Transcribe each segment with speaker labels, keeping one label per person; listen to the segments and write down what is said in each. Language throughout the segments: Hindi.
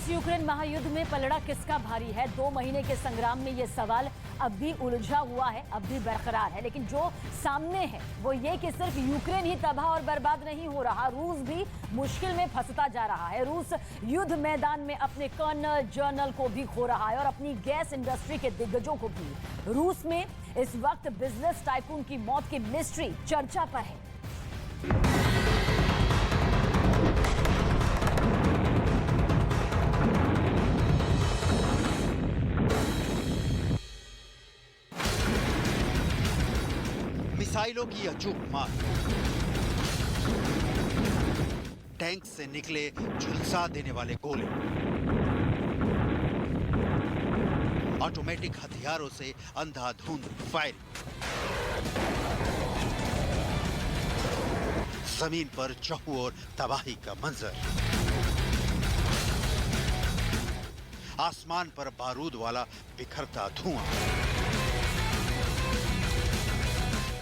Speaker 1: रूस यूक्रेन महायुद्ध में पलड़ा किसका भारी है? 2 महीने के संग्राम में यह सवाल अब भी उलझा हुआ है, अब भी बरकरार है। लेकिन जो सामने है वो ये कि सिर्फ यूक्रेन ही तबाह और बर्बाद नहीं हो रहा, रूस भी मुश्किल में फंसता जा रहा है। रूस युद्ध मैदान में अपने कर्नल जनरल को भी खो रहा है और अपनी गैस इंडस्ट्री के दिग्गजों को भी। रूस में इस वक्त बिजनेस टाइकून की मौत की मिस्ट्री चर्चा पर है।
Speaker 2: मिसाइलों की अचूक मार, टैंक से निकले झुलसा देने वाले गोले, ऑटोमेटिक हथियारों से अंधाधुंध फायरिंग, जमीन पर चहुओं और तबाही का मंजर, आसमान पर बारूद वाला बिखरता धुआं।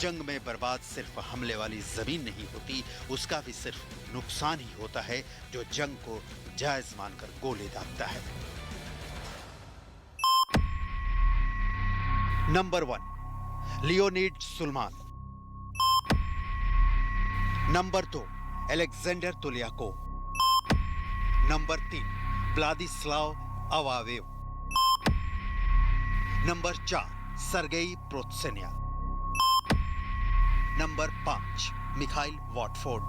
Speaker 2: जंग में बर्बाद सिर्फ हमले वाली जमीन नहीं होती, उसका भी सिर्फ नुकसान ही होता है जो जंग को जायज मानकर गोले दागता है। Number 1 Leonid Suleiman. Number 2 Alexander Tuliakov. Number 3 Vladislav Avaev. Number 4 Sergei Protsenya. Number 5 Mikhail Watford.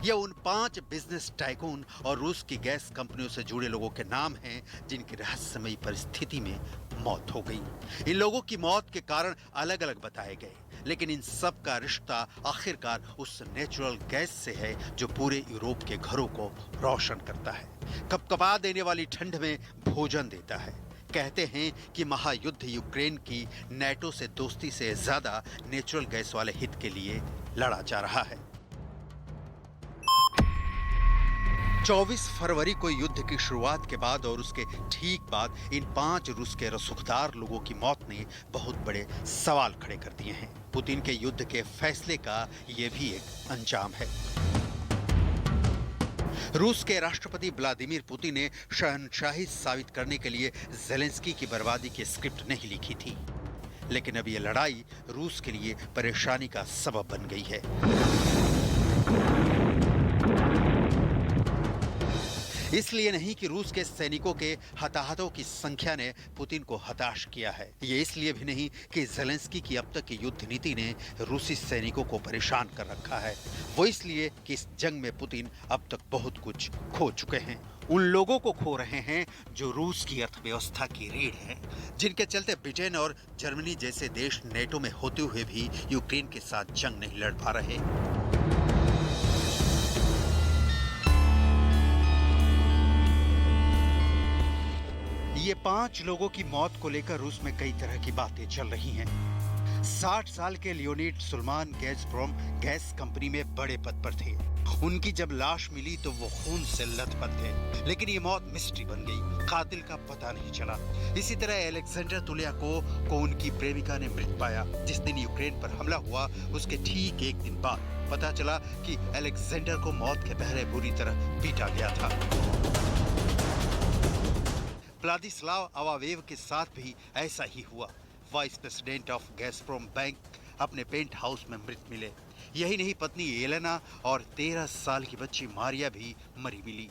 Speaker 2: ये उन 5 बिजनेस टाइकून और रूस की गैस कंपनियों से जुड़े लोगों के नाम हैं जिनकी रहस्यमयी परिस्थिति में मौत हो गई। इन लोगों की मौत के कारण अलग अलग बताए गए, लेकिन इन सब का रिश्ता आखिरकार उस नेचुरल गैस से है जो पूरे यूरोप के घरों को रोशन करता है, कपकपा देने वाली ठंड में भोजन देता है। कहते हैं कि महायुद्ध यूक्रेन की नेटो से दोस्ती से ज्यादा नेचुरल गैस वाले हित के लिए लड़ा जा रहा है। 24 फरवरी को युद्ध की शुरुआत के बाद और उसके ठीक बाद इन 5 रूस के रसूखदार लोगों की मौत ने बहुत बड़े सवाल खड़े कर दिए हैं। पुतिन के युद्ध के फैसले का यह भी एक अंजाम है। रूस के राष्ट्रपति व्लादिमीर पुतिन ने शहंशाही साबित करने के लिए ज़ेलेंस्की की बर्बादी की स्क्रिप्ट नहीं लिखी थी, लेकिन अब यह लड़ाई रूस के लिए परेशानी का सबब बन गई है। इसलिए नहीं कि रूस के सैनिकों के हताहतों की संख्या ने पुतिन को हताश किया है, ये इसलिए भी नहीं कि ज़ेलेंस्की की अब तक की युद्ध नीति ने रूसी सैनिकों को परेशान कर रखा है। वो इसलिए कि इस जंग में पुतिन अब तक बहुत कुछ खो चुके हैं। उन लोगों को खो रहे हैं जो रूस की अर्थव्यवस्था की रीढ़ है, जिनके चलते ब्रिटेन और जर्मनी जैसे देश नेटो में होते हुए भी यूक्रेन के साथ जंग नहीं लड़ पा रहे। ये 5 लोगों की मौत को लेकर रूस में कई तरह की बातें चल रही हैं। 60 साल के Leonid Suleiman Gazprom gas company में बड़े पद पर थे। उनकी जब लाश मिली तो वो खून से लथपथ थे, लेकिन ये मौत मिस्ट्री बन गई, कातिल का पता नहीं चला। इसी तरह अलेक्जेंडर तुलियाकोव को उनकी प्रेमिका ने मृत पाया। जिस दिन यूक्रेन पर हमला हुआ उसके ठीक एक दिन बाद पता चला कि अलेक्जेंडर को मौत के पहरे बुरी तरह पीटा गया था। व्लादिस्लाव अवावेव के साथ भी ऐसा ही हुआ। Vice president of Gazprom bank अपने पेंट हाउस में मृत मिले। यही नहीं, पत्नी एलेना और 13 साल की बच्ची मारिया भी मरी मिली।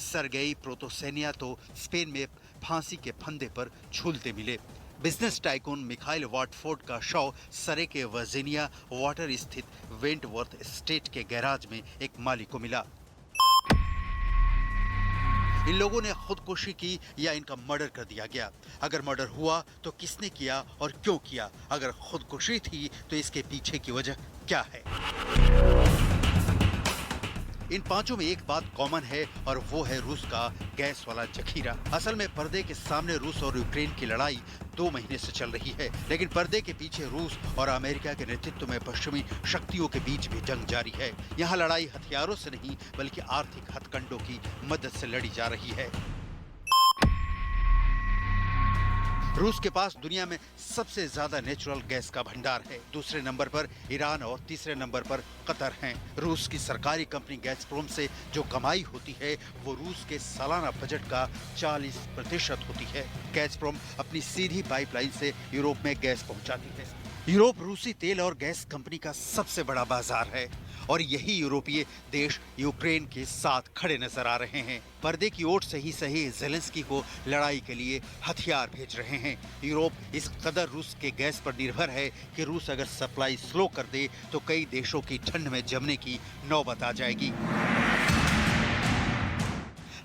Speaker 2: सर्गेई प्रोतोसेनिया तो स्पेन में फांसी के फंदे पर झूलते मिले। बिजनेस टाइकून मिखाइल वॉटफोर्ड का शव सरे के वर्जीनिया वाटर स्थित वेंटवर्थ एस्टेट के गैराज में एक माली को मिला। इन लोगों ने खुदकुशी की या इनका मर्डर कर दिया गया? अगर मर्डर हुआ तो किसने किया और क्यों किया? अगर खुदकुशी थी तो इसके पीछे की वजह क्या है? इन 5 में एक बात कॉमन है और वो है रूस का गैस वाला जखीरा। असल में पर्दे के सामने रूस और यूक्रेन की लड़ाई 2 महीने से चल रही है, लेकिन पर्दे के पीछे रूस और अमेरिका के नेतृत्व में पश्चिमी शक्तियों के बीच भी जंग जारी है। यहाँ लड़ाई हथियारों से नहीं बल्कि आर्थिक हथकंडों की मदद से लड़ी जा रही है। रूस के पास दुनिया में सबसे ज्यादा नेचुरल गैस का भंडार है। दूसरे नंबर पर ईरान और तीसरे नंबर पर कतर हैं। रूस की सरकारी कंपनी गैसप्रोम से जो कमाई होती है वो रूस के सालाना बजट का 40% होती है। गैसप्रोम अपनी सीधी पाइपलाइन से यूरोप में गैस पहुंचाती है। यूरोप रूसी तेल और गैस कंपनी का सबसे बड़ा बाजार है और यही यूरोपीय देश यूक्रेन के साथ खड़े नजर आ रहे हैं। पर्दे की ओट से ही सही जेलेंस्की को लड़ाई के लिए हथियार भेज रहे हैं। यूरोप इस कदर रूस के गैस पर निर्भर है कि रूस अगर सप्लाई स्लो कर दे तो कई देशों की ठंड में जमने की नौबत आ जाएगी।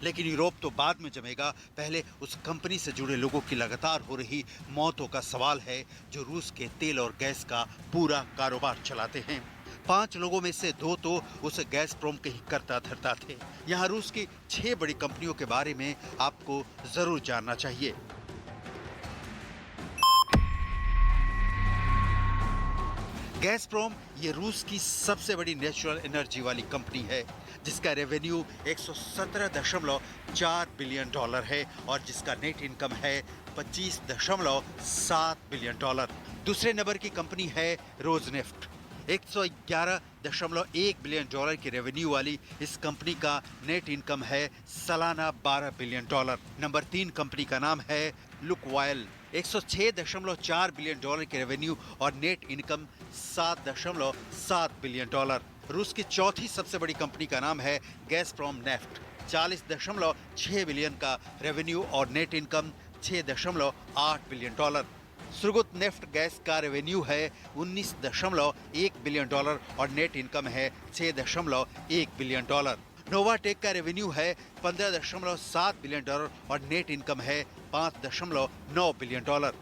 Speaker 2: लेकिन यूरोप तो बाद में जमेगा, पहले उस कंपनी से जुड़े लोगों की लगातार हो रही मौतों का सवाल है जो रूस के तेल और गैस का पूरा कारोबार चलाते हैं। 5 लोगों में से 2 तो उस गैसप्रोम के ही कर्ता धर्ता थे। यहाँ रूस की 6 बड़ी कंपनियों के बारे में आपको जरूर जानना चाहिए। गैसप्रोम ये रूस की सबसे बड़ी नेचुरल एनर्जी वाली कंपनी है जिसका रेवेन्यू 117.4 बिलियन डॉलर है और जिसका नेट इनकम है 25.7 बिलियन डॉलर। दूसरे नंबर की कंपनी है रोजनेफ्ट। 111.1 बिलियन डॉलर की रेवेन्यू वाली इस कंपनी का नेट इनकम है सालाना 12 बिलियन डॉलर। नंबर 3 कंपनी का नाम है लुकवायल। 106.4 बिलियन डॉलर की रेवेन्यू और नेट इनकम 7.7 बिलियन डॉलर। रूस की चौथी सबसे बड़ी कंपनी का नाम है गैसप्रोम नेफ्ट। 40.6 बिलियन का रेवेन्यू और net income 6.8 billion dollar. Surgutneftegas का रेवेन्यू है 19.1 बिलियन डॉलर और नेट इनकम है 6.1 बिलियन डॉलर। नोवाटेक का रेवेन्यू है 15.7 बिलियन डॉलर और नेट इनकम है 5.9 बिलियन डॉलर।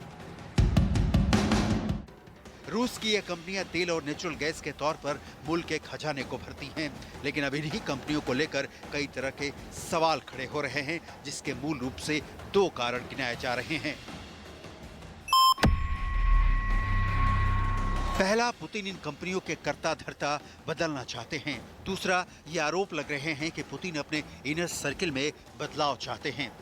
Speaker 2: रूस की ये कंपनियां तेल और नेचुरल गैस के तौर पर मुल्क के खजाने को भरती हैं, लेकिन अब इन्हीं कंपनियों को लेकर कई तरह के सवाल खड़े हो रहे हैं जिसके मूल रूप से 2 कारण गिनाए जा रहे हैं। पहला, पुतिन इन कंपनियों के कर्ता धर्ता बदलना चाहते हैं। दूसरा, ये आरोप लग रहे हैं कि पुतिन अपने इनर सर्किल में बदलाव चाहते हैं।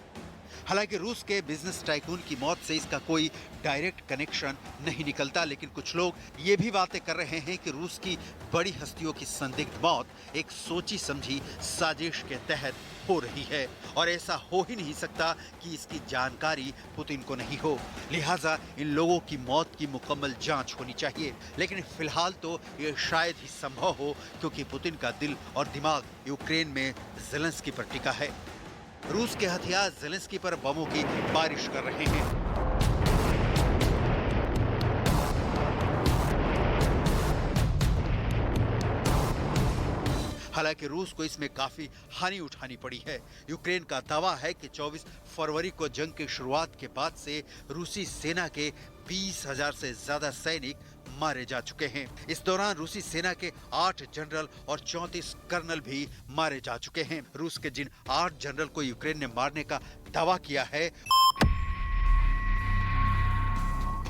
Speaker 2: हालांकि रूस के बिजनेस टाइकून की मौत से इसका कोई डायरेक्ट कनेक्शन नहीं निकलता, लेकिन कुछ लोग ये भी बातें कर रहे हैं कि रूस की बड़ी हस्तियों की संदिग्ध मौत एक सोची समझी साजिश के तहत हो रही है और ऐसा हो ही नहीं सकता कि इसकी जानकारी पुतिन को नहीं हो। लिहाजा इन लोगों की मौत की मुकम्मल जांच होनी चाहिए, लेकिन फिलहाल तो ये शायद ही संभव हो क्योंकि पुतिन का दिल और दिमाग यूक्रेन में जेलेंस्की पर टिका है। रूस के हथियार जेलेंस्की पर बमों की बारिश कर रहे हैं। हालांकि रूस को इसमें काफी हानि उठानी पड़ी है। यूक्रेन का दावा है कि 24 फरवरी को जंग की शुरुआत के बाद से रूसी सेना के 20,000 से ज्यादा सैनिक मारे जा चुके हैं। इस दौरान रूसी सेना के 8 जनरल और 34 कर्नल भी मारे जा चुके हैं। रूस के जिन 8 जनरल को यूक्रेन ने मारने का दावा किया है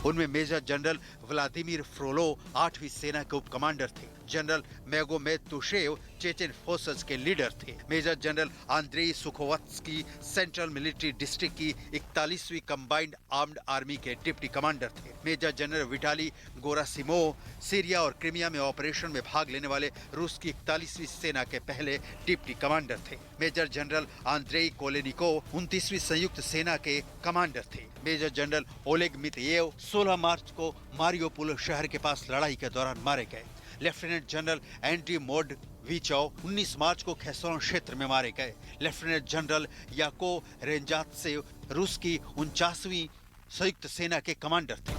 Speaker 2: उनमें मेजर जनरल व्लादिमीर फ्रोलो 8वीं सेना के उप कमांडर थे। General Magomed Tushaev Chechen forces के लीडर थे। Major general Andrei Sukhovetsky central military district की 41वीं कंबाइंड आर्म्ड आर्मी के डिप्टी कमांडर थे। Major general Vitaly Gerasimov Syria और क्रीमिया में ऑपरेशन में भाग लेने वाले रूस की 41वीं सेना के पहले डिप्टी कमांडर थे। मेजर जनरल आंद्रेई कोलेनिकोव 29वीं संयुक्त सेना के कमांडर थे। मेजर जनरल ओलेग मितेयेव 16 मार्च को मारियोपोल शहर के पास लड़ाई के दौरान मारे गए। लेफ्टिनेंट जनरल एंड्री मोड वीचोव 19 मार्च को खेसोन क्षेत्र में मारे गए। लेफ्टिनेंट जनरल याको रेंजात्सेव रूस की 49वीं संयुक्त सेना के कमांडर थे।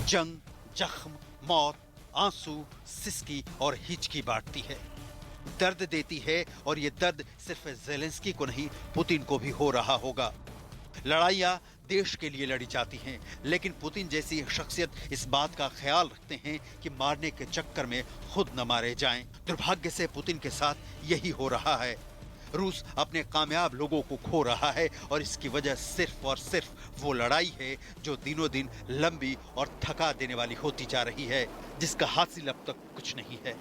Speaker 2: जंग, जख्म, मौत, आंसू, सिसकी और हिचकी बांटती है, दर्द देती है और ये दर्द सिर्फ जेलेंस्की को नहीं पुतिन को भी हो रहा होगा। लड़ाइयाँ देश के लिए लड़ी जाती हैं, लेकिन पुतिन जैसी शख्सियत इस बात का ख्याल रखते हैं कि मारने के चक्कर में खुद न मारे जाएं। दुर्भाग्य से पुतिन के साथ यही हो रहा है। रूस अपने कामयाब लोगों को खो रहा है और इसकी वजह सिर्फ और सिर्फ वो लड़ाई है जो दिनों दिन लंबी और थका देने वाली होती जा रही है, जिसका हासिल अब तक कुछ नहीं है।